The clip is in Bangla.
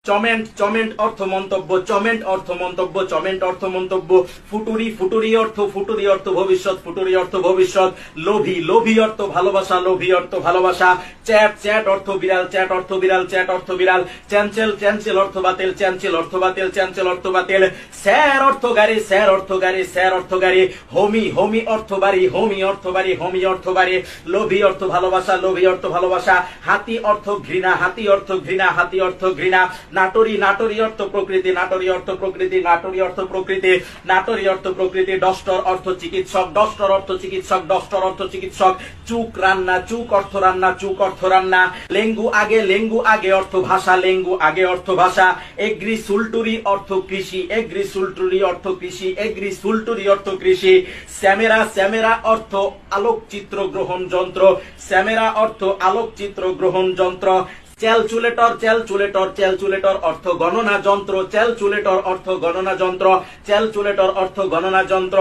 চমেন্ট চমেন্ট অর্থ মন্তব্য, চমেন্ট অর্থ মন্তব্য, চমেন্ট অর্থ মন্তব্য। ফুটুরি ফুটুরি অর্থ ভবিষ্যৎ, ফুটুরি অর্থ ভবিষ্যৎ। লোভী লোভী অর্থ ভালোবাসা, লোভী অর্থ ভালোবাসা। চ্যাট চ্যাট অর্থ বিড়াল, চ্যাট অর্থ বিড়াল, চ্যাট অর্থ বিড়াল। চ্যানচেল চ্যানচেল অর্থ বাতিল, চ্যানচেল অর্থ বাতিল, চ্যানচেল অর্থ বাতিল। স্যার অর্থ গাড়ি, স্যার অর্থ গাড়ি, স্যার অর্থ গাড়ি। হোমি হোমি অর্থ বাড়ি, হোমি অর্থ বাড়ি, হোমি অর্থ বাড়ি। লোভী অর্থ ভালোবাসা, লোভী অর্থ ভালোবাসা। হাতি অর্থ ঘৃণা, হাতি অর্থ ঘৃণা, হাতি অর্থ ঘৃণা। নাটরি নাটরি অর্থ প্রকৃতি, নাটরি অর্থ প্রকৃতি, নাটরি অর্থ প্রকৃতি, নাটরি অর্থ প্রকৃতি। ডস্টর অর্থ চিকিৎসক, ডস্টর অর্থ চিকিৎসক, ডস্টর অর্থ চিকিৎসক। চুক রান্না, চুক অর্থ রান্না, চুক অর্থ রান্না। লেঙ্গু আগে অর্থ ভাষা, লেঙ্গু আগে অর্থ ভাষা। এগ্রি সুলটুরি অর্থ কৃষি, এগ্রি সুলটুরি অর্থ কৃষি, এগ্রি সুলটুরি অর্থ কৃষি। স্যামেরা স্যামেরা অর্থ আলোকচিত্র গ্রহণ যন্ত্র, স্যামেরা অর্থ আলোকচিত্র গ্রহণ যন্ত্র। ক্যালকুলেটর ক্যালকুলেটর ক্যালকুলেটর অর্থ গণনা যন্ত্র, ক্যালকুলেটর অর্থ গণনা যন্ত্র, ক্যালকুলেটর অর্থ গণনা যন্ত্র।